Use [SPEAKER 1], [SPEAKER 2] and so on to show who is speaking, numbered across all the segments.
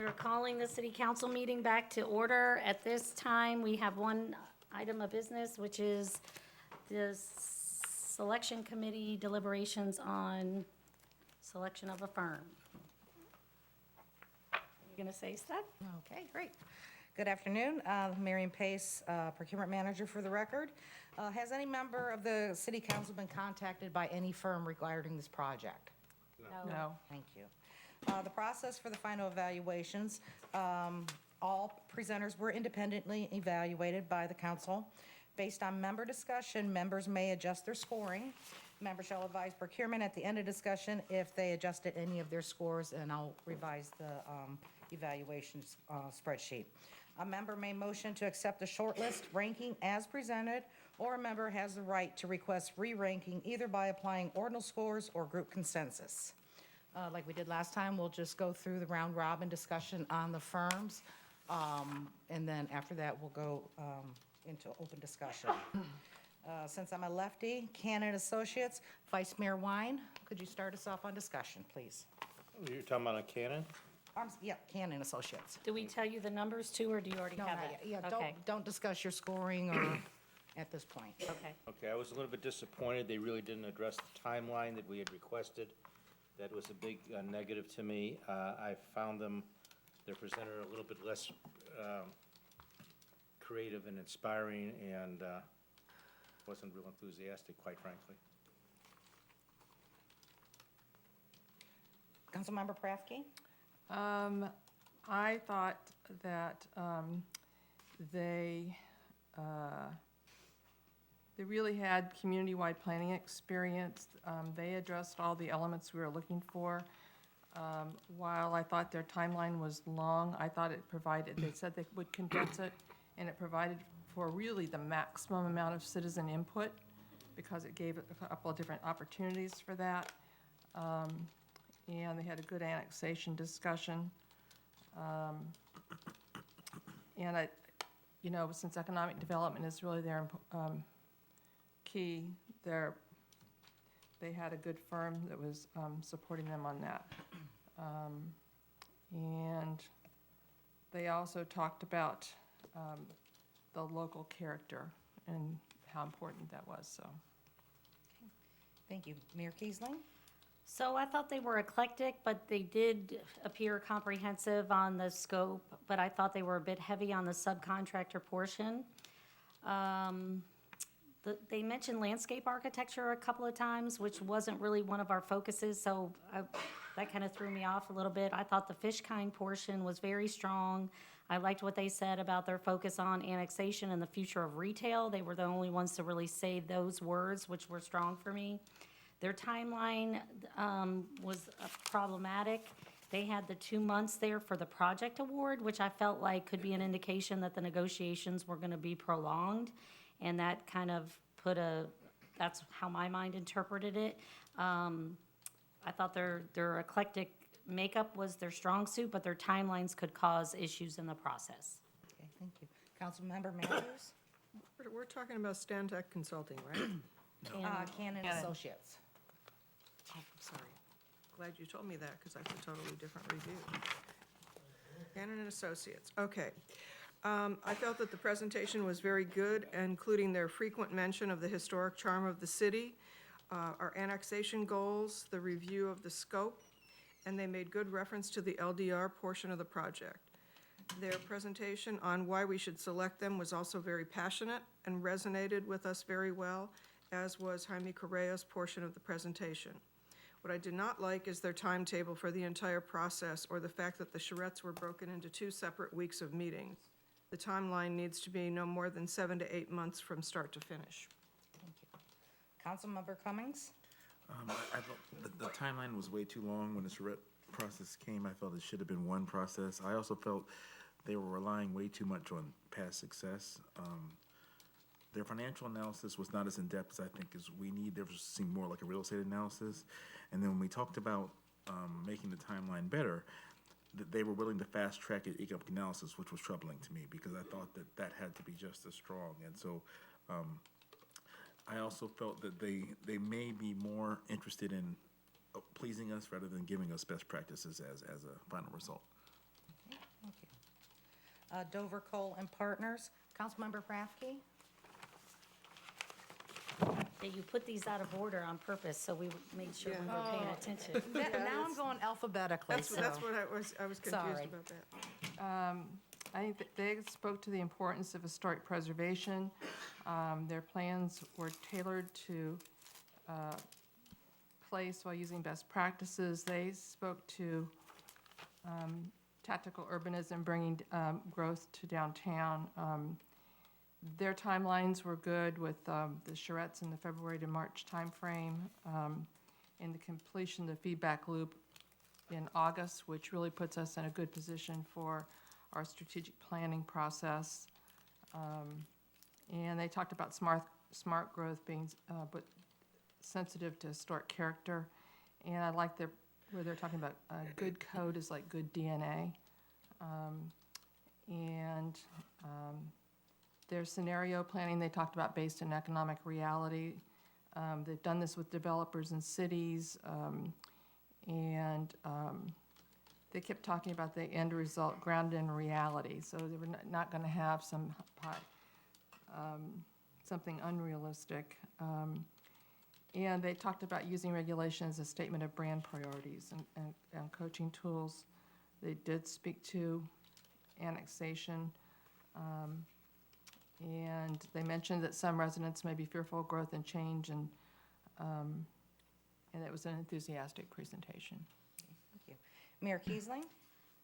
[SPEAKER 1] We're calling the city council meeting back to order. At this time, we have one item of business, which is the selection committee deliberations on selection of a firm. You gonna say stuff?
[SPEAKER 2] Okay, great. Good afternoon. Marion Pace, procurement manager for the record. Has any member of the city council been contacted by any firm regarding this project?
[SPEAKER 3] No.
[SPEAKER 2] Thank you. The process for the final evaluations, all presenters were independently evaluated by the council. Based on member discussion, members may adjust their scoring. Members shall advise procurement at the end of discussion if they adjusted any of their scores, and I'll revise the evaluation spreadsheet. A member may motion to accept the shortlist ranking as presented, or a member has the right to request re-ranking either by applying ordinal scores or group consensus. Like we did last time, we'll just go through the round robin discussion on the firms, and then after that, we'll go into open discussion. Since I'm a lefty, Cannon Associates, Vice Mayor Wine, could you start us off on discussion, please?
[SPEAKER 4] You're talking about a cannon?
[SPEAKER 2] Yeah, Cannon Associates.
[SPEAKER 1] Do we tell you the numbers too, or do you already
[SPEAKER 2] No,
[SPEAKER 1] have
[SPEAKER 2] not
[SPEAKER 1] it?
[SPEAKER 2] yet. Yeah,
[SPEAKER 1] Okay,
[SPEAKER 2] don't discuss your scoring or at this point.
[SPEAKER 1] okay.
[SPEAKER 4] Okay, I was a little bit disappointed. They really didn't address the timeline that we had requested. That was a big negative to me. I found their presenter a little bit less creative and inspiring, and wasn't real enthusiastic, quite frankly.
[SPEAKER 2] Councilmember Prafke?
[SPEAKER 3] I thought that they really had community-wide planning experience. They addressed all the elements we were looking for. While I thought their timeline was long, I thought it provided, they said they would condense it, and it provided for really the maximum amount of citizen input, because it gave a couple of different opportunities for that. And they had a good annexation discussion. And since economic development is really their key, they had a good firm that was supporting them on that. And they also talked about the local character and how important that was, so.
[SPEAKER 2] Thank you. Mayor Kiesling?
[SPEAKER 1] So I thought they were eclectic, but they did appear comprehensive on the scope, but I thought they were a bit heavy on the subcontractor portion. They mentioned landscape architecture a couple of times, which wasn't really one of our focuses, so that kind of threw me off a little bit. I thought the fish kind portion was very strong. I liked what they said about their focus on annexation and the future of retail. They were the only ones to really say those words, which were strong for me. Their timeline was problematic. They had the 2 months there for the project award, which I felt like could be an indication that the negotiations were gonna be prolonged. And that kind of that's how my mind interpreted it. I thought their eclectic makeup was their strong suit, but their timelines could cause issues in the process.
[SPEAKER 2] Okay, thank you. Councilmember Matthews?
[SPEAKER 5] We're talking about Stantec Consulting, right?
[SPEAKER 2] Cannon
[SPEAKER 3] Cannon.
[SPEAKER 2] Associates.
[SPEAKER 5] Oh, sorry. Glad you told me that, because that's a totally different review. Cannon and Associates, okay. I felt that the presentation was very good, including their frequent mention of the historic charm of the city, our annexation goals, the review of the scope, and they made good reference to the LDR portion of the project. Their presentation on why we should select them was also very passionate and resonated with us very well, as was Jaime Correa's portion of the presentation. What I did not like is their timetable for the entire process, or the fact that the charrettes were broken into 2 separate weeks of meetings. The timeline needs to be no more than 7 to 8 months from start to finish.
[SPEAKER 2] Thank you. Councilmember Cummings?
[SPEAKER 6] I felt the timeline was way too long when the charrette process came. I felt it should have been one process. I also felt they were relying way too much on past success. Their financial analysis was not as in-depth as I think as we need. There seemed more like a real estate analysis. And then when we talked about making the timeline better, that they were willing to fast-track an economic analysis, which was troubling to me, because I thought that had to be just as strong. And so I also felt that they may be more interested in pleasing us rather than giving us best practices as a final result.
[SPEAKER 2] Okay, Dover Coal and Partners. Councilmember Rafki?
[SPEAKER 1] Yeah, you put these out of order on purpose, so we made sure we were paying attention.
[SPEAKER 2] Now I'm going alphabetically,
[SPEAKER 5] That's
[SPEAKER 2] so.
[SPEAKER 5] what I was confused
[SPEAKER 2] Sorry.
[SPEAKER 5] about that.
[SPEAKER 3] I think that they spoke to the importance of historic preservation. Their plans were tailored to place while using best practices. They spoke to tactical urbanism, bringing growth to downtown. Their timelines were good with the charrettes in the February to March timeframe, and the completion of the feedback loop in August, which really puts us in a good position for our strategic planning process. And they talked about smart growth being but sensitive to historic character. And I like where they're talking about good code is like good DNA. Their scenario planning, they talked about based in economic reality. They've done this with developers and cities, they kept talking about the end result grounded in reality. So they were not going to have something unrealistic. And they talked about using regulation as a statement of brand priorities and coaching tools. They did speak to annexation. And they mentioned that some residents may be fearful of growth and change, and it was an enthusiastic presentation.
[SPEAKER 2] Thank you. Mayor Kiesling?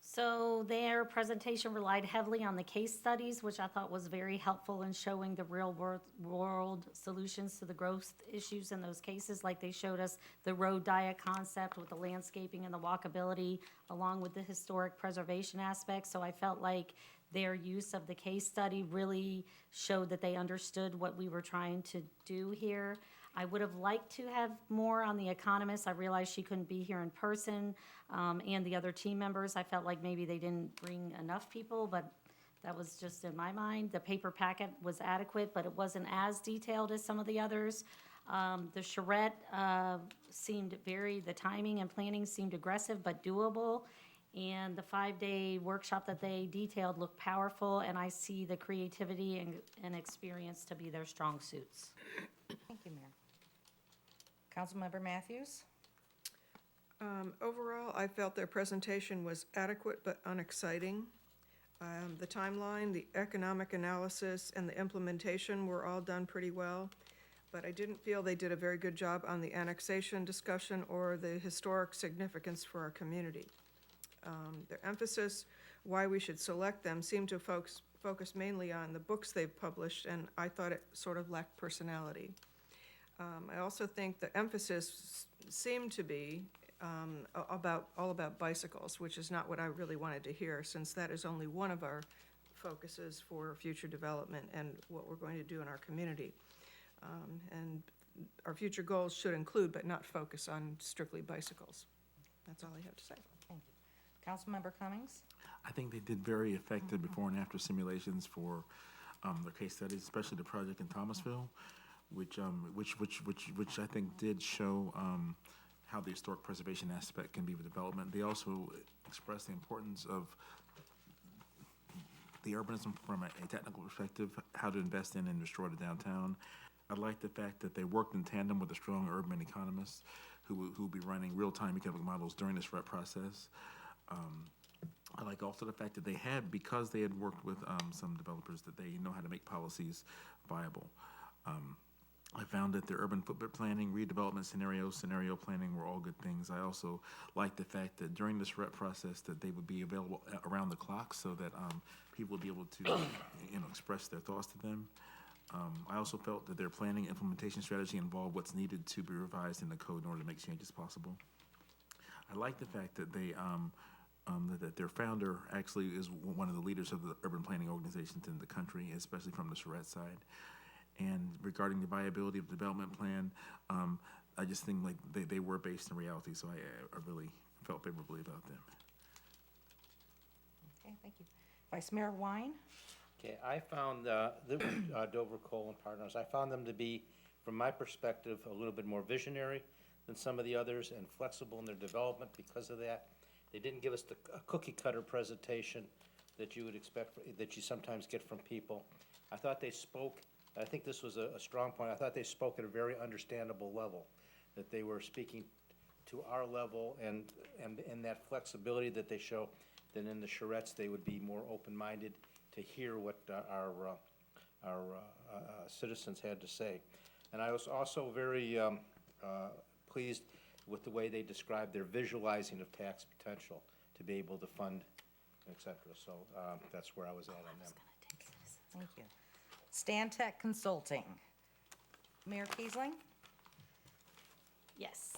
[SPEAKER 1] So their presentation relied heavily on the case studies, which I thought was very helpful in showing the real world solutions to the growth issues in those cases. Like they showed us the road diet concept with the landscaping and the walkability, along with the historic preservation aspect. So I felt like their use of the case study really showed that they understood what we were trying to do here. I would have liked to have more on the economist. I realized she couldn't be here in person, and the other team members. I felt like maybe they didn't bring enough people, but that was just in my mind. The paper packet was adequate, but it wasn't as detailed as some of the others. The charrette the timing and planning seemed aggressive but doable. And the 5-day workshop that they detailed looked powerful, and I see the creativity and experience to be their strong suits.
[SPEAKER 2] Thank you, Mayor. Councilmember Matthews?
[SPEAKER 5] Overall, I felt their presentation was adequate but unexciting. The timeline, the economic analysis, and the implementation were all done pretty well, but I didn't feel they did a very good job on the annexation discussion or the historic significance for our community. Their emphasis, why we should select them, seemed to focus mainly on the books they've published, and I thought it sort of lacked personality. I also think the emphasis seemed to be all about bicycles, which is not what I really wanted to hear, since that is only one of our focuses for future development and what we're going to do in our community. And our future goals should include, but not focus on strictly bicycles. That's all I have to say.
[SPEAKER 2] Thank you. Councilmember Cummings?
[SPEAKER 6] I think they did very effective before and after simulations for their case studies, especially the project in Thomasville, which I think did show how the historic preservation aspect can be with development. They also expressed the importance of the urbanism from a technical perspective, how to invest in and restore the downtown. I like the fact that they worked in tandem with a strong urban economist who will be running real-time economic models during this REP process. I like also the fact that they had, because they had worked with some developers, that they know how to make policies viable. I found that the urban footprint planning, redevelopment scenario planning were all good things. I also like the fact that during this REP process that they would be available around the clock so that people would be able to express their thoughts to them. I also felt that their planning implementation strategy involved what's needed to be revised in the code in order to make changes possible. I like the fact that they that their founder actually is one of the leaders of the urban planning organizations in the country, especially from the charrette side. And regarding the viability of the development plan, I just think like they were based in reality, so I really felt favorably about them.
[SPEAKER 2] Okay, thank you. Vice Mayor Wine?
[SPEAKER 4] Okay, I found the Dover Coal and Partners, I found them to be, from my perspective, a little bit more visionary than some of the others and flexible in their development because of that. They didn't give us a cookie cutter presentation that you would expect, that you sometimes get from people. I thought they spoke, I think this was a strong point, I thought they spoke at a very understandable level, that they were speaking to our level and that flexibility that they show, that in the charrettes, they would be more open-minded to hear what our citizens had to say. And I was also very pleased with the way they described their visualizing of tax potential to be able to fund, et cetera. So that's where I was at on them.
[SPEAKER 2] Thank you. Stantec Consulting. Mayor Kiesling?
[SPEAKER 1] Yes.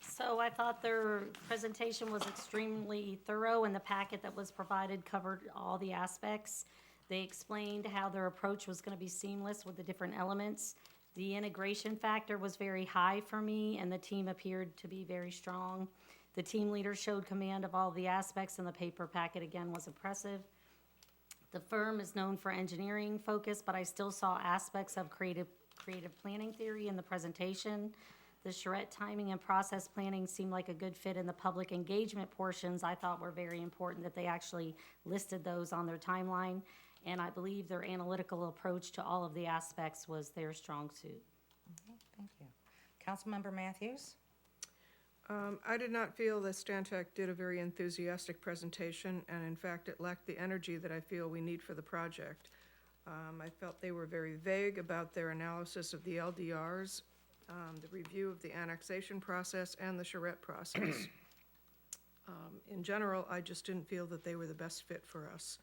[SPEAKER 1] So I thought their presentation was extremely thorough, and the packet that was provided covered all the aspects. They explained how their approach was going to be seamless with the different elements. The integration factor was very high for me, and the team appeared to be very strong. The team leader showed command of all the aspects, and the paper packet, again, was impressive. The firm is known for engineering focus, but I still saw aspects of creative planning theory in the presentation. The charrette timing and process planning seemed like a good fit, in the public engagement portions I thought were very important, that they actually listed those on their timeline. And I believe their analytical approach to all of the aspects was their strong suit.
[SPEAKER 2] Thank you. Councilmember Matthews?
[SPEAKER 5] I did not feel that Stantec did a very enthusiastic presentation, and in fact, it lacked the energy that I feel we need for the project. I felt they were very vague about their analysis of the LDRs, the review of the annexation process, and the charrette process. In general, I just didn't feel that they were the best fit for us.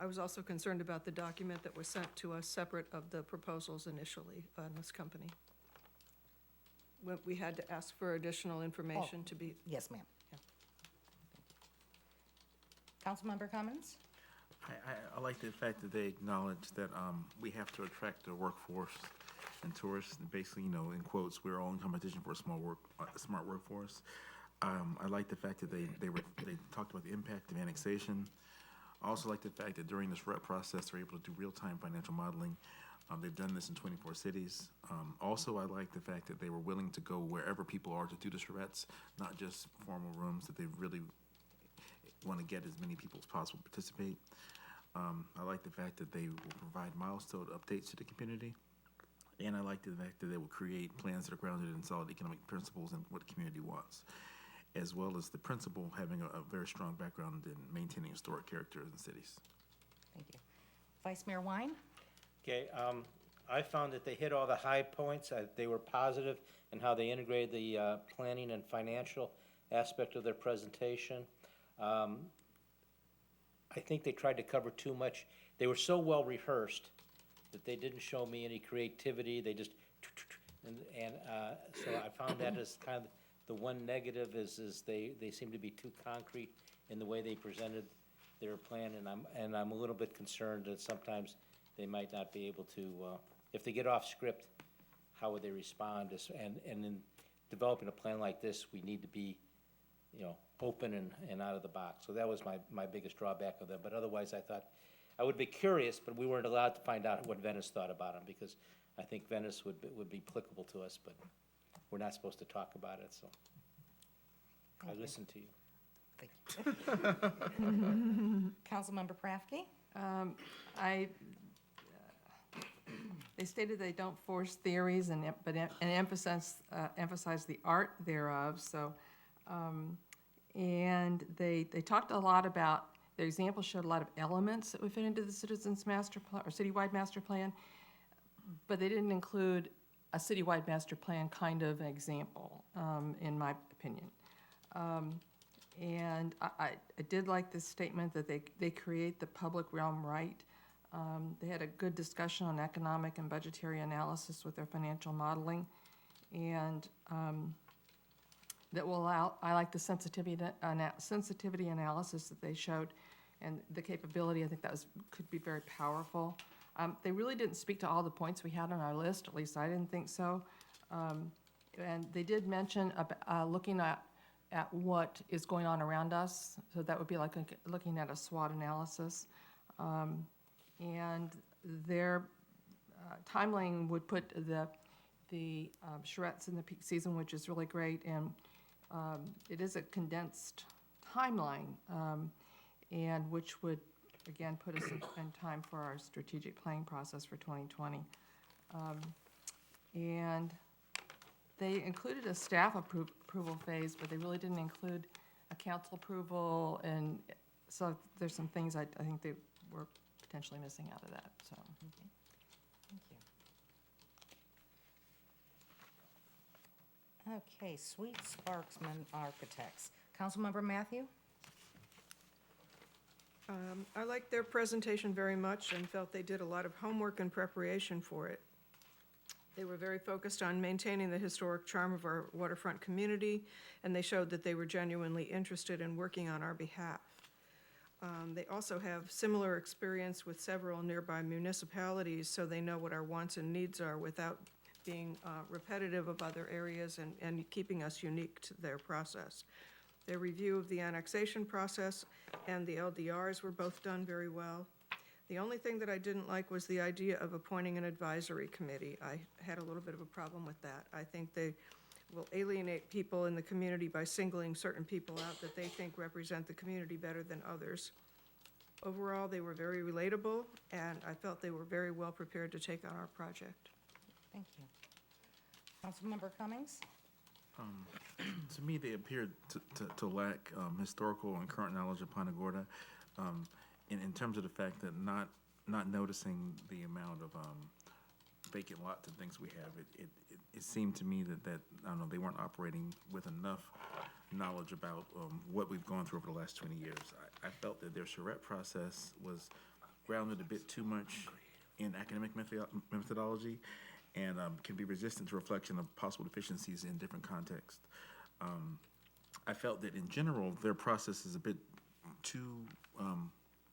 [SPEAKER 5] I was also concerned about the document that was sent to us separate of the proposals initially on this company. We had to ask for additional information to be,
[SPEAKER 2] Yes, ma'am. Councilmember Cummins?
[SPEAKER 6] I like the fact that they acknowledge that we have to attract a workforce and tourists. Basically, in quotes, we're all in competition for a smart workforce. I like the fact that they talked about the impact of annexation. I also like the fact that during this REP process, they're able to do real-time financial modeling. They've done this in 24 cities. Also, I like the fact that they were willing to go wherever people are to do the charrettes, not just formal rooms, that they really want to get as many people as possible to participate. I like the fact that they will provide milestone updates to the community. And I like the fact that they will create plans that are grounded in solid economic principles and what the community wants, as well as the principal having a very strong background in maintaining historic character in cities.
[SPEAKER 2] Thank you. Vice Mayor Wine?
[SPEAKER 4] Okay, I found that they hit all the high points. They were positive in how they integrated the planning and financial aspect of their presentation. I think they tried to cover too much. They were so well rehearsed that they didn't show me any creativity. They just, so I found that as kind of the one negative is they seem to be too concrete in the way they presented their plan, and I'm a little bit concerned that sometimes they might not be able to, if they get off script, how would they respond? And in developing a plan like this, we need to be, open and out of the box. So that was my biggest drawback of them. But otherwise, I thought, I would be curious, but we weren't allowed to find out what Venice thought about them, because I think Venice would be applicable to us, but we're not supposed to talk about it, so I listened to you.
[SPEAKER 2] Thank you. Councilmember Prafke?
[SPEAKER 3] They stated they don't force theories and emphasize the art thereof. So, and they talked a lot about, their example showed a lot of elements that would fit into the citizens master plan or citywide master plan, but they didn't include a citywide master plan kind of example, in my opinion. And I did like this statement that they create the public realm right. They had a good discussion on economic and budgetary analysis with their financial modeling, and that will allow, I like the sensitivity analysis that they showed, and the capability. I think that could be very powerful. They really didn't speak to all the points we had on our list, at least I didn't think so. And they did mention about, looking at what is going on around us, so that would be like looking at a SWOT analysis. And their timeline would put the charrettes in the peak season, which is really great, and it is a condensed timeline, and which would, again, put us in time for our strategic planning process for 2020. And they included a staff approval phase, but they really didn't include a council approval, and so there's some things I think they were potentially missing out of that, so.
[SPEAKER 2] Thank you. Okay, Sweet Sparksman Architects. Councilmember Matthew?
[SPEAKER 5] I liked their presentation very much and felt they did a lot of homework and preparation for it. They were very focused on maintaining the historic charm of our waterfront community, and they showed that they were genuinely interested in working on our behalf. They also have similar experience with several nearby municipalities, so they know what our wants and needs are without being repetitive of other areas and keeping us unique to their process. Their review of the annexation process and the LDRs were both done very well. The only thing that I didn't like was the idea of appointing an advisory committee. I had a little bit of a problem with that. I think they will alienate people in the community by singling certain people out that they think represent the community better than others. Overall, they were very relatable, and I felt they were very well prepared to take on our project.
[SPEAKER 2] Thank you. Councilmember Cummings?
[SPEAKER 6] To me, they appeared to lack historical and current knowledge of Punta Gorda, in terms of the fact that not noticing the amount of vacant lots and things we have. It seemed to me that I don't know, they weren't operating with enough knowledge about what we've gone through over the last 20 years. I felt that their charrette process was grounded a bit too much in academic methodology, and can be resistant to reflection of possible deficiencies in different contexts. I felt that in general, their process is a bit too,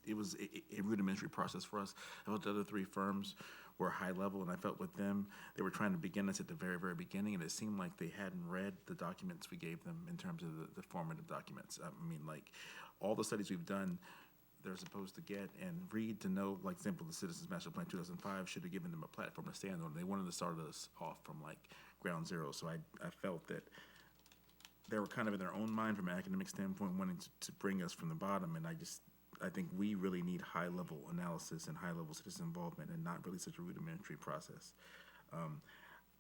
[SPEAKER 6] it was a rudimentary process for us. I felt the other three firms were high level, and I felt with them, they were trying to begin us at the very, very beginning, and it seemed like they hadn't read the documents we gave them in terms of the formative documents. I mean, like, all the studies we've done, they're supposed to get and read to know, like, example, the Citizens Master Plan 2005 should have given them a platform to stand on. They wanted to start us off from, like, ground zero. So I felt that they were kind of in their own mind from an academic standpoint, wanting to bring us from the bottom. And I think we really need high-level analysis and high-level citizen involvement, and not really such a rudimentary process.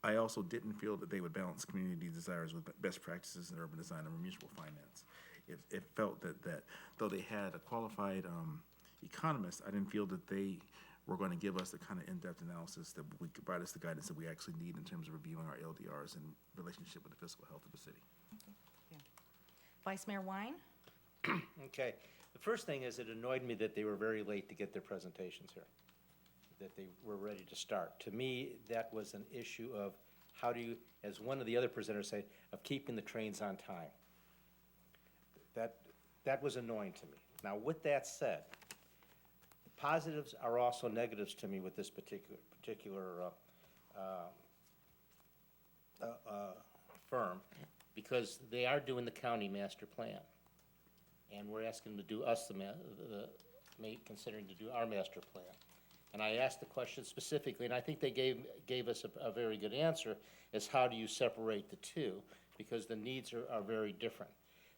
[SPEAKER 6] I also didn't feel that they would balance community desires with best practices in urban design and municipal finance. It felt that though they had a qualified economist, I didn't feel that they were going to give us the kind of in-depth analysis that would provide us the guidance that we actually need in terms of reviewing our LDRs in relationship with the fiscal health of the city.
[SPEAKER 2] Vice Mayor Wine?
[SPEAKER 4] Okay, the first thing is it annoyed me that they were very late to get their presentations here, that they were ready to start. To me, that was an issue of how do you, as one of the other presenters said, of keeping the trains on time. That was annoying to me. Now, with that said, the positives are also negatives to me with this particular firm, because they are doing the county master plan, and we're asking them to do us considering to do our master plan. And I asked the question specifically, and I think they gave us a very good answer, is how do you separate the two? Because the needs are very different.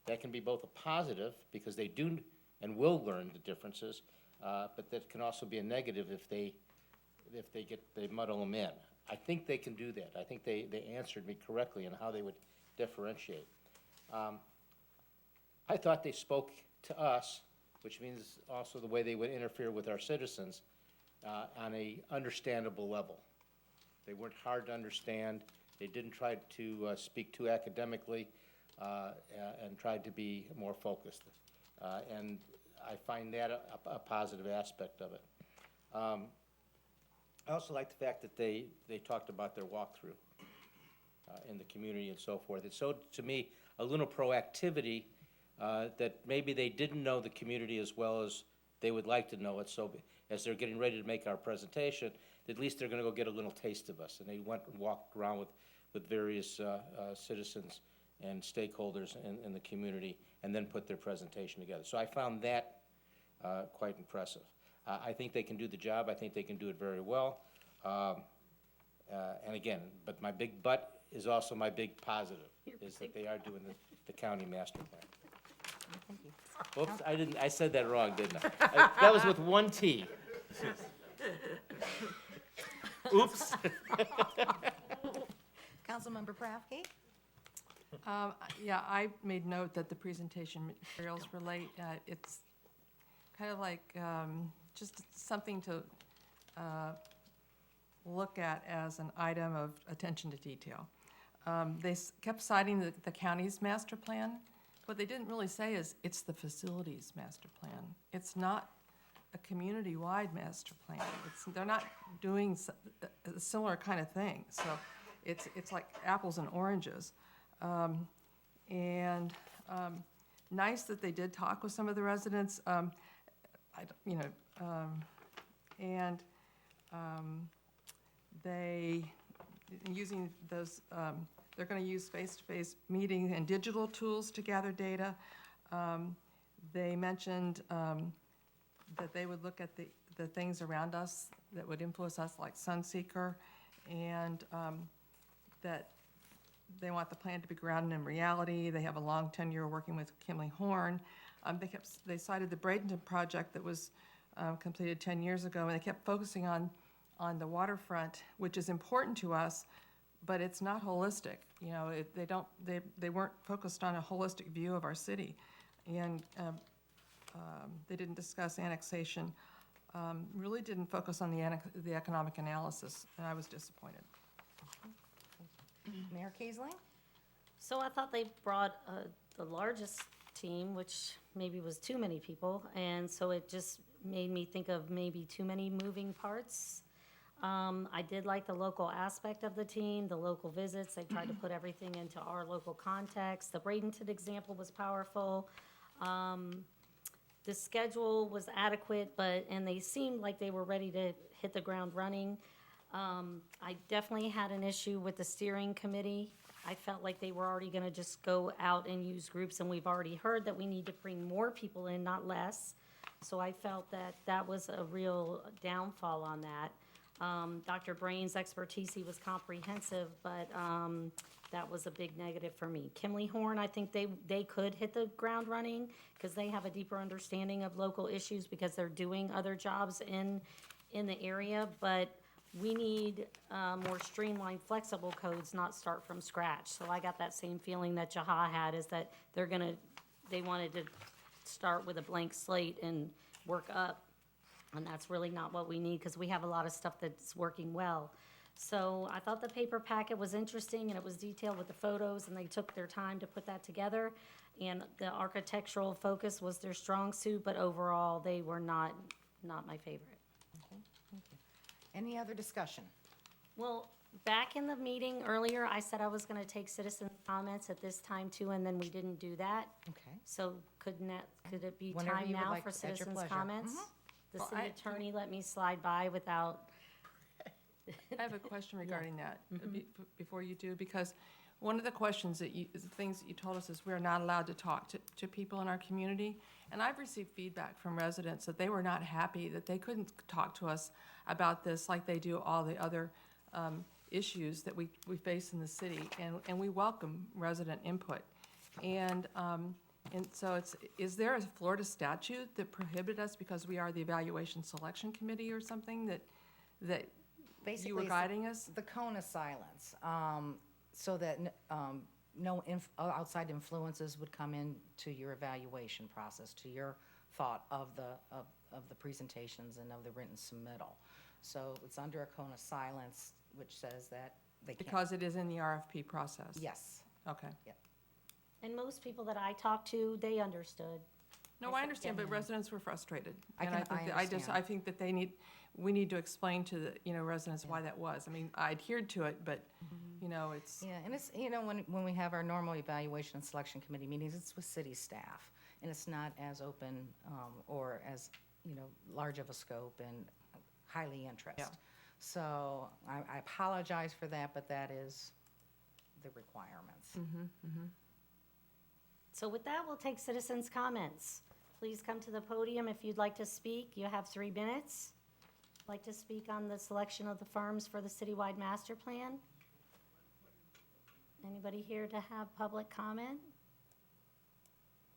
[SPEAKER 4] That can be both a positive, because they do and will learn the differences, but that can also be a negative if they muddle them in. I think they can do that. I think they answered me correctly on how they would differentiate. I thought they spoke to us, which means also the way they would interfere with our citizens, on a understandable level. They weren't hard to understand. They didn't try to speak too academically, and tried to be more focused. And I find that a positive aspect of it. I also like the fact that they talked about their walkthrough in the community and so forth. It showed to me a little proactivity, that maybe they didn't know the community as well as they would like to know it. So as they're getting ready to make our presentation, at least they're going to go get a little taste of us. And they went and walked around with various citizens and stakeholders in the community, and then put their presentation together. So I found that quite impressive. I think they can do the job. I think they can do it very well. And again, but my big but is also my big positive, is that they are doing the county master plan.
[SPEAKER 2] Thank you.
[SPEAKER 4] Whoops, I said that wrong, didn't I? That was with one T. Oops.
[SPEAKER 2] Councilmember Pravke?
[SPEAKER 3] Yeah, I made note that the presentation materials were late. It's kind of like just something to look at as an item of attention to detail. They kept citing the county's master plan. What they didn't really say is it's the facilities master plan. It's not a community-wide master plan. They're not doing a similar kind of thing. So it's like apples and oranges. Nice that they did talk with some of the residents, they, using those, they're gonna use face-to-face meeting and digital tools to gather data. They mentioned, that they would look at the things around us that would influence us, like Sunseeker, and, that they want the plan to be grounded in reality. They have a long tenure working with Kimley Horn. They cited the Bradenton project that was completed 10 years ago, and they kept focusing on the waterfront, which is important to us, but it's not holistic. You know, they weren't focused on a holistic view of our city, and they didn't discuss annexation. Really didn't focus on the economic analysis, and I was disappointed.
[SPEAKER 2] Mayor Kiesling?
[SPEAKER 1] So I thought they brought the largest team, which maybe was too many people, and so it just made me think of maybe too many moving parts. I did like the local aspect of the team, the local visits. They tried to put everything into our local context. The Bradenton example was powerful. The schedule was adequate, and they seemed like they were ready to hit the ground running. I definitely had an issue with the steering committee. I felt like they were already gonna just go out and use groups, and we've already heard that we need to bring more people in, not less. So I felt that that was a real downfall on that. Dr. Brain's expertise, he was comprehensive, but that was a big negative for me. Kimley Horn, I think they could hit the ground running, because they have a deeper understanding of local issues, because they're doing other jobs in the area, but we need more streamlined, flexible codes, not start from scratch. So I got that same feeling that Jaha had, is that they wanted to start with a blank slate and work up. And that's really not what we need, because we have a lot of stuff that's working well. So I thought the paper packet was interesting, and it was detailed with the photos, and they took their time to put that together. And the architectural focus was their strong suit, but overall, they were not my favorite.
[SPEAKER 2] Any other discussion?
[SPEAKER 1] Well, back in the meeting earlier, I said I was gonna take citizen comments at this time too, and then we didn't do that.
[SPEAKER 2] Okay.
[SPEAKER 1] So could it be
[SPEAKER 2] Whenever
[SPEAKER 1] time
[SPEAKER 2] you would
[SPEAKER 1] now
[SPEAKER 2] like,
[SPEAKER 1] for
[SPEAKER 2] at your
[SPEAKER 1] citizens'
[SPEAKER 2] pleasure.
[SPEAKER 1] comments? The
[SPEAKER 3] Well,
[SPEAKER 1] city attorney let me slide by without,
[SPEAKER 3] I have a question regarding that, before you do, because one of the questions the things that you told us is we're not allowed to talk to people in our community. And I've received feedback from residents that they were not happy, that they couldn't talk to us about this like they do all the other issues that we face in the city. And we welcome resident input. And so is there a Florida statute that prohibited us because we are the evaluation selection committee or something that
[SPEAKER 2] Basically,
[SPEAKER 3] you were
[SPEAKER 2] it's
[SPEAKER 3] guiding us?
[SPEAKER 2] the cone of silence, so that no outside influences would come into your evaluation process, to your thought of the presentations and of the written submittal. So it's under a cone of silence, which says that they can't.
[SPEAKER 3] Because it is in the RFP process?
[SPEAKER 2] Yes.
[SPEAKER 3] Okay.
[SPEAKER 1] and most people that I talked to, they understood.
[SPEAKER 3] No, I understand, but residents were frustrated.
[SPEAKER 2] I
[SPEAKER 3] And
[SPEAKER 2] can- I
[SPEAKER 3] think
[SPEAKER 2] understand.
[SPEAKER 3] I think that we need to explain to the, residents why that was. I mean, I adhered to it, but, it's,
[SPEAKER 2] Yeah, and it's, when we have our normal evaluation and selection committee meetings, it's with city staff, and it's not as open, or as, large of a scope and highly interest.
[SPEAKER 3] Yeah.
[SPEAKER 2] So I apologize for that, but that is the requirements.
[SPEAKER 1] So with that, we'll take citizens' comments. Please come to the podium if you'd like to speak. You have 3 minutes. Like to speak on the selection of the firms for the citywide master plan? Anybody here to have public comment?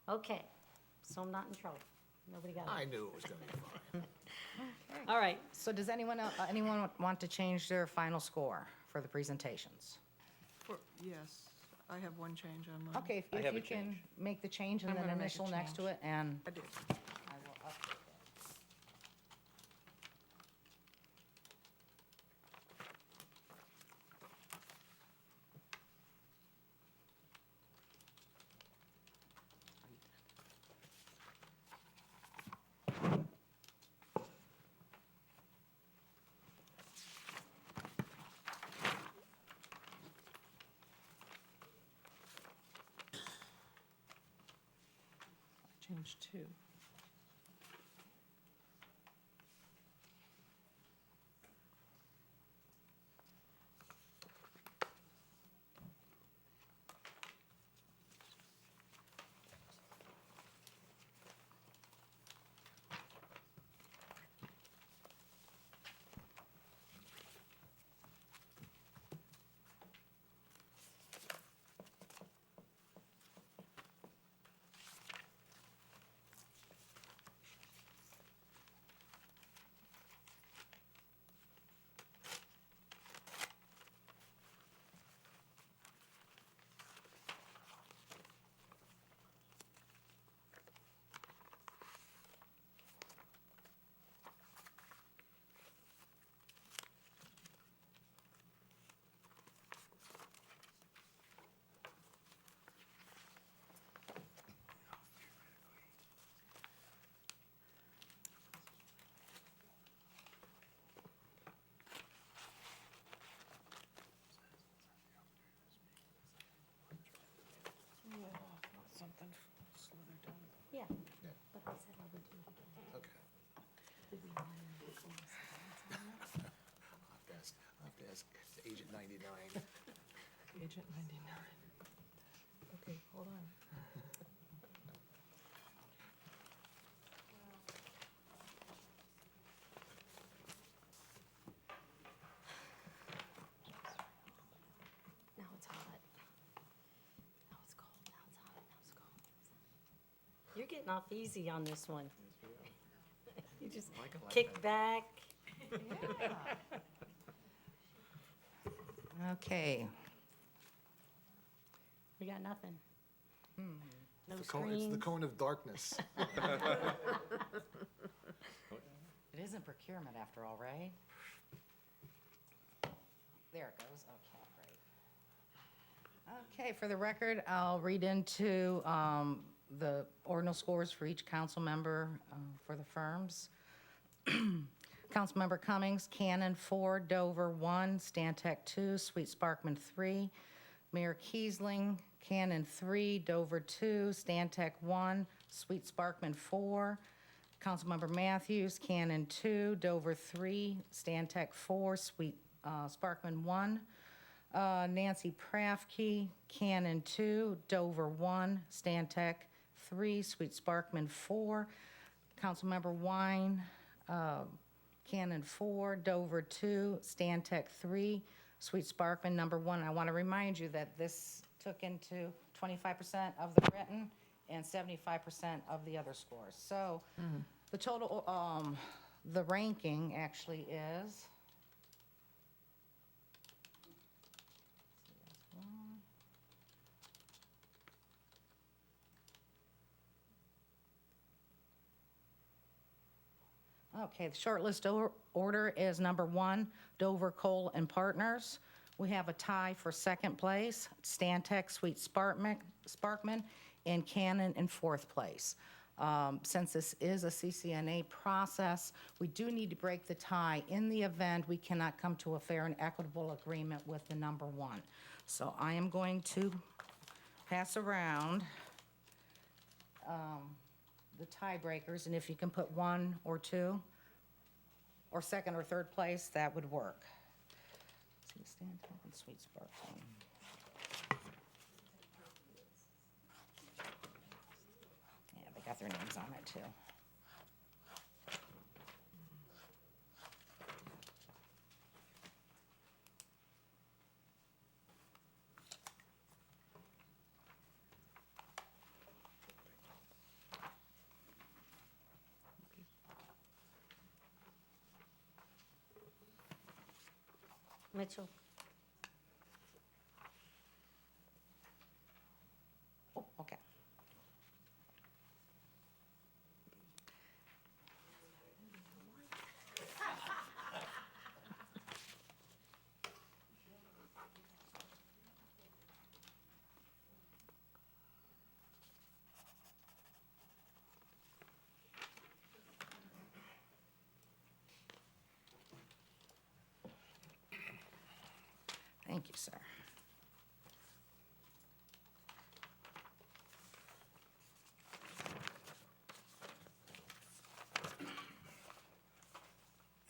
[SPEAKER 1] Okay, so I'm not in trouble. Nobody got
[SPEAKER 7] I
[SPEAKER 1] it.
[SPEAKER 7] knew it was gonna be fine.
[SPEAKER 1] All right,
[SPEAKER 2] So does anyone want to change their final score for the presentations?
[SPEAKER 5] Yes, I have one change on mine.
[SPEAKER 2] Okay,
[SPEAKER 4] I
[SPEAKER 2] if
[SPEAKER 4] have
[SPEAKER 2] you
[SPEAKER 4] a
[SPEAKER 2] can
[SPEAKER 4] change.
[SPEAKER 2] make the change and
[SPEAKER 3] I'm
[SPEAKER 2] then
[SPEAKER 3] gonna make a
[SPEAKER 2] initial next to
[SPEAKER 3] change.
[SPEAKER 2] it, and
[SPEAKER 5] I did.
[SPEAKER 2] I will update it.
[SPEAKER 3] Change 2.
[SPEAKER 5] Something slithered down.
[SPEAKER 1] yeah, but I said I would do it again.
[SPEAKER 7] Okay.
[SPEAKER 1] Did we want to go on something?
[SPEAKER 7] I'll have to ask Agent 99.
[SPEAKER 3] Agent 99. Okay, hold on.
[SPEAKER 1] Now it's hot. Now it's cold, now it's hot, now it's cold. now it's hot. You're getting off easy on this one. You just kick back.
[SPEAKER 2] Okay,
[SPEAKER 1] We got nothing. No
[SPEAKER 7] It's the
[SPEAKER 1] screens.
[SPEAKER 7] cone of darkness.
[SPEAKER 2] it isn't procurement after all, right? There it goes, okay, great. Okay, for the record, I'll read into the ordinal scores for each council member for the firms. Councilmember Cummings, Cannon, 4, Dover, 1, Stantec, 2, Sweet Sparkman, 3. Mayor Kiesling, Cannon, 3, Dover, 2, Stantec, 1, Sweet Sparkman, 4. Councilmember Matthews, Cannon, 2, Dover, 3, Stantec, 4, Sweet Sparkman, 1. Nancy Prafke, Cannon, 2, Dover, 1, Stantec, 3, Sweet Sparkman, 4. Councilmember Wine, Cannon, 4, Dover, 2, Stantec, 3, Sweet Sparkman, number 1. I want to remind you that this took into 25% of the written and 75% of the other scores. So the total, the ranking actually is. Okay, the shortlist order is number 1, Dover Coal and Partners. We have a tie for second place, Stantec, Sweet Sparkman, and Cannon in fourth place. Since this is a CCNA process, we do need to break the tie in the event we cannot come to a fair and equitable agreement with the number 1. So I am going to pass around the tiebreakers, and if you can put 1 or 2, or second or third place, that would work. Let's see, Stantec and Sweet Sparkman. Yeah, they got their names on it, too.
[SPEAKER 1] Mitchell.
[SPEAKER 2] Oh, okay. Thank you, sir.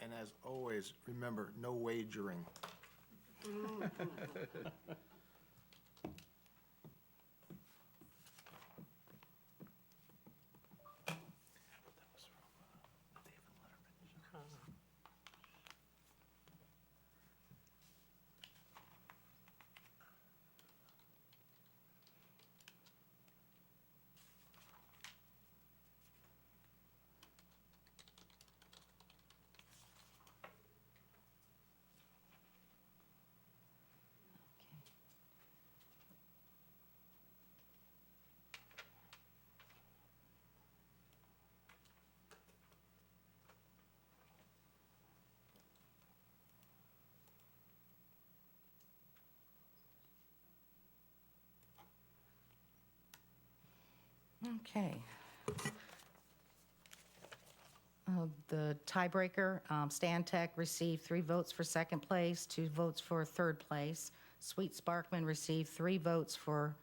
[SPEAKER 7] And as always, remember, no wagering.
[SPEAKER 2] Okay. The tiebreaker, Stan Tech received 3 votes for second place, 2 votes for third place. Sweet Sparkman received 3 votes for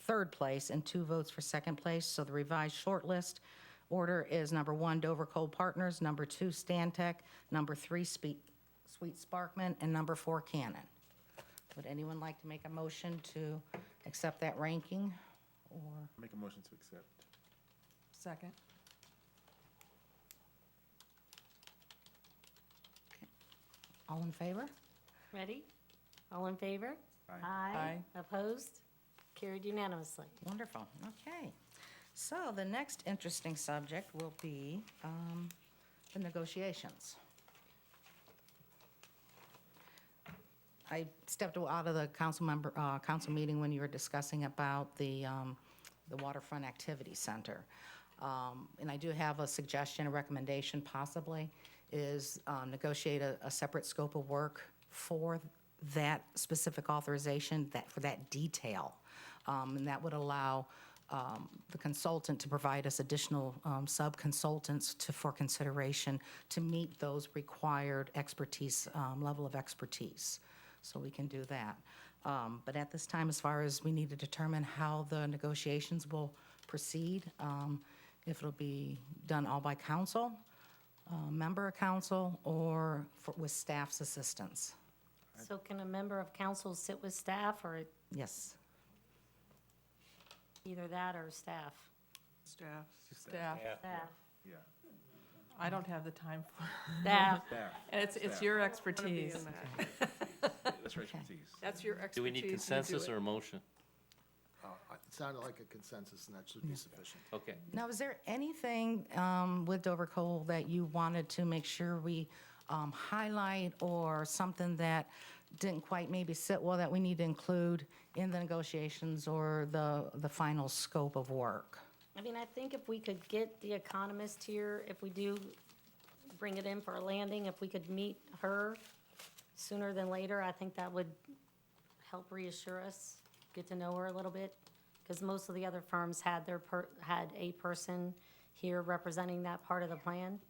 [SPEAKER 2] third place and 2 votes for second place. So the revised shortlist order is number 1, Dover Coal Partners, number 2, Stan Tech, number 3, Sweet Sparkman, and number 4, Cannon. Would anyone like to make a motion to accept that ranking? Or,
[SPEAKER 6] Make a motion to accept.
[SPEAKER 3] Second.
[SPEAKER 2] all in favor?
[SPEAKER 1] Ready? All in favor?
[SPEAKER 6] Aye.
[SPEAKER 3] Aye.
[SPEAKER 1] Opposed? Carried unanimously.
[SPEAKER 2] Wonderful, okay. So the next interesting subject will be the negotiations. I stepped out of the council meeting when you were discussing about the Waterfront Activity Center. And I do have a suggestion, a recommendation possibly, is negotiate a separate scope of work for that specific authorization, for that detail. And that would allow the consultant to provide us additional sub-consultants for consideration to meet those required expertise, level of expertise. So we can do that. But at this time, as far as we need to determine how the negotiations will proceed, if it'll be done all by council, member of council, or with staff's assistance.
[SPEAKER 1] So can a member of council sit with staff, or
[SPEAKER 2] Yes.
[SPEAKER 1] either that or staff?
[SPEAKER 5] Staff.
[SPEAKER 3] Staff.
[SPEAKER 1] Staff.
[SPEAKER 6] Yeah.
[SPEAKER 3] I don't have the time for,
[SPEAKER 1] Staff.
[SPEAKER 6] Staff.
[SPEAKER 3] and it's your expertise.
[SPEAKER 6] That's your expertise.
[SPEAKER 5] That's your expertise.
[SPEAKER 4] Do we need
[SPEAKER 5] you do
[SPEAKER 4] consensus
[SPEAKER 5] it.
[SPEAKER 4] or a motion?
[SPEAKER 7] It sounded like a consensus, and that should be sufficient.
[SPEAKER 4] Okay.
[SPEAKER 2] Now, is there anything with Dover Coal that you wanted to make sure we highlight, or something that didn't quite maybe sit well that we need to include in the negotiations or the final scope of work?
[SPEAKER 1] I mean, I think if we could get the economist here, if we do bring it in for a landing, if we could meet her sooner than later, I think that would help reassure us, get to know her a little bit. Because most of the other firms had had a person here representing that part of the plan.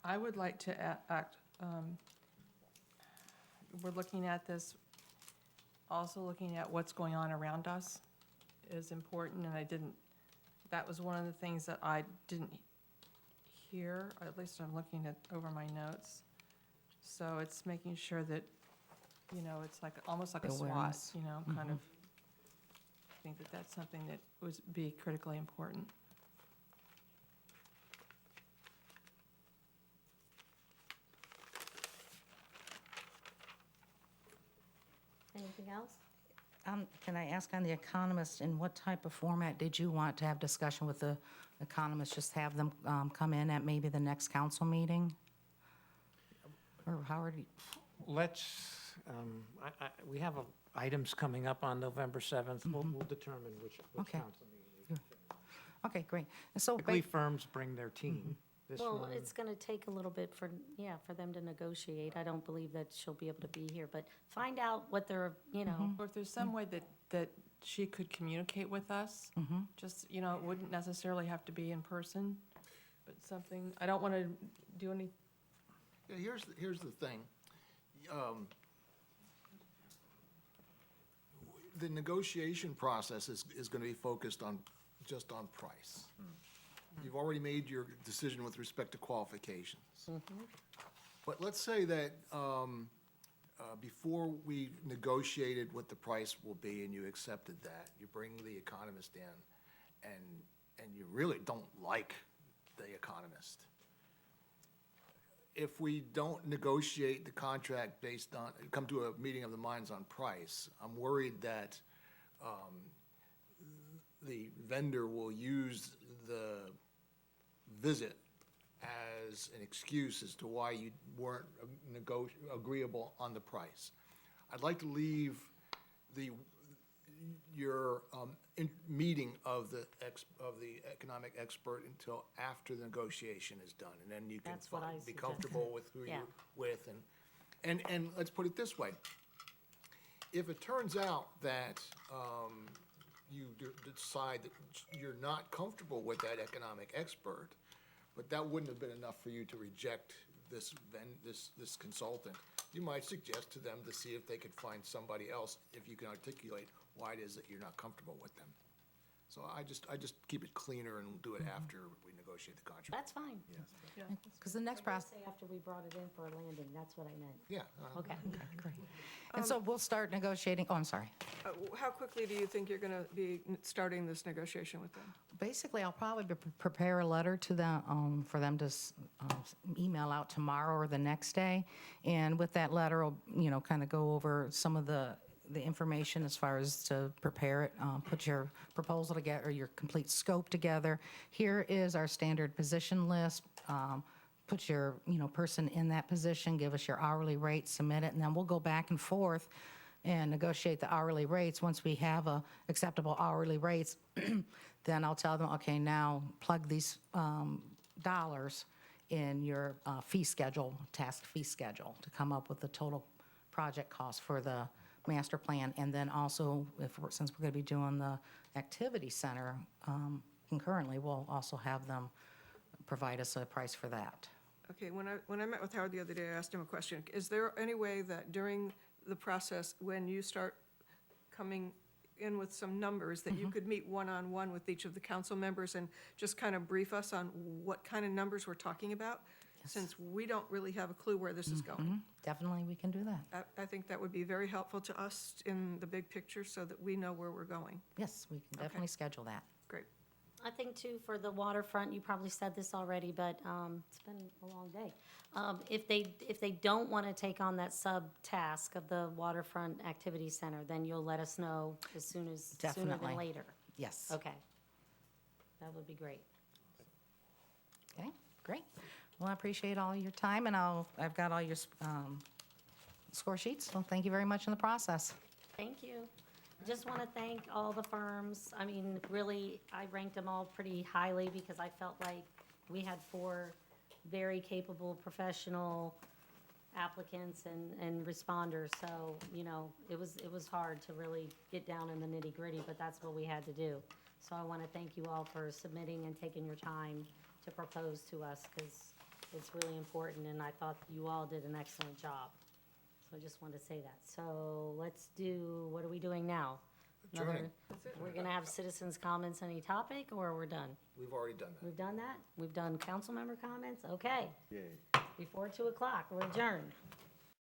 [SPEAKER 3] I would like to we're looking at this, also looking at what's going on around us is important, and that was one of the things that I didn't hear, or at least I'm looking over my notes. So it's making sure that, it's like, almost like a SWOT,
[SPEAKER 2] Awareness.
[SPEAKER 3] kind of. I think that that's something that would be critically important.
[SPEAKER 1] Anything else?
[SPEAKER 2] Can I ask on the economist, in what type of format did you want to have discussion with the economist? Just have them come in at maybe the next council meeting? Or how are you?
[SPEAKER 8] let's, we have items coming up on November 7th. We'll determine which
[SPEAKER 2] Okay.
[SPEAKER 8] council meeting.
[SPEAKER 2] Okay, great. And so,
[SPEAKER 8] Typically, firms bring their team. This
[SPEAKER 1] Well,
[SPEAKER 8] one,
[SPEAKER 1] it's gonna take a little bit for them to negotiate. I don't believe that she'll be able to be here, but find out what they're,
[SPEAKER 3] Or if there's some way that she could communicate with us, just, it wouldn't necessarily have to be in person, but something, I don't want to do any,
[SPEAKER 7] Yeah, here's the thing. The negotiation process is gonna be focused on, just on price. You've already made your decision with respect to qualifications. But let's say that, before we negotiated what the price will be and you accepted that, you bring the economist in and you really don't like the economist. If we don't negotiate the contract based on, come to a meeting of the minds on price, I'm worried that the vendor will use the visit as an excuse as to why you weren't agreeable on the price. I'd like to leave your meeting of the economic expert until after the negotiation is done, and then you can
[SPEAKER 1] That's what I
[SPEAKER 7] be
[SPEAKER 1] suggested.
[SPEAKER 7] comfortable with who
[SPEAKER 1] Yeah.
[SPEAKER 7] you're with, and let's put it this way. If it turns out that you decide that you're not comfortable with that economic expert, but that wouldn't have been enough for you to reject this consultant, you might suggest to them to see if they could find somebody else, if you can articulate why it is that you're not comfortable with them. So I just keep it cleaner and do it after we negotiate the contract.
[SPEAKER 1] that's fine.
[SPEAKER 2] because the next
[SPEAKER 1] I
[SPEAKER 2] process,
[SPEAKER 1] didn't say after we brought it in for a landing, that's what I meant.
[SPEAKER 7] Yeah.
[SPEAKER 1] Okay.
[SPEAKER 2] great. And so we'll start negotiating, oh, I'm sorry.
[SPEAKER 5] How quickly do you think you're going to be starting this negotiation with them?
[SPEAKER 2] Basically, I'll probably prepare a letter to them, for them to email out tomorrow or the next day. And with that letter, I'll, kind of go over some of the information as far as to prepare it, put your proposal together, your complete scope together. Here is our standard position list. Put your, person in that position, give us your hourly rate, submit it, and then we'll go back and forth and negotiate the hourly rates. Once we have acceptable hourly rates, then I'll tell them, okay, now plug these dollars in your fee schedule, task fee schedule, to come up with the total project cost for the master plan. And then also, since we're going to be doing the activity center concurrently, we'll also have them provide us a price for that.
[SPEAKER 5] Okay, when I met with Howard the other day, I asked him a question. Is there any way that during the process, when you start coming in with some numbers, that you could meet one-on-one with each of the council members and just kind of brief us on what kind of numbers we're talking about? Since we don't really have a clue where this is going.
[SPEAKER 2] Definitely, we can do that.
[SPEAKER 5] I think that would be very helpful to us in the big picture so that we know where we're going.
[SPEAKER 2] Yes, we can definitely schedule that.
[SPEAKER 5] Great.
[SPEAKER 1] I think too, for the waterfront, you probably said this already, but it's been a long day. If they don't want to take on that sub-task of the waterfront activity center, then you'll let us know sooner
[SPEAKER 2] Definitely.
[SPEAKER 1] than later.
[SPEAKER 2] Yes.
[SPEAKER 1] Okay. That would be great.
[SPEAKER 2] Okay, great. Well, I appreciate all your time, and I've got all your score sheets, so thank you very much in the process.
[SPEAKER 1] Thank you. Just want to thank all the firms. I mean, really, I ranked them all pretty highly because I felt like we had 4 very capable, professional applicants and responders. So, it was hard to really get down in the nitty-gritty, but that's what we had to do. So I want to thank you all for submitting and taking your time to propose to us, because it's really important, and I thought you all did an excellent job. So I just wanted to say that. So let's do, what are we doing now?
[SPEAKER 7] Adjourning.
[SPEAKER 1] We're going to have citizens' comments on any topic, or we're done?
[SPEAKER 7] We've already done that.
[SPEAKER 1] We've done that? We've done council member comments? Okay. Before 2 o'clock, we're adjourned.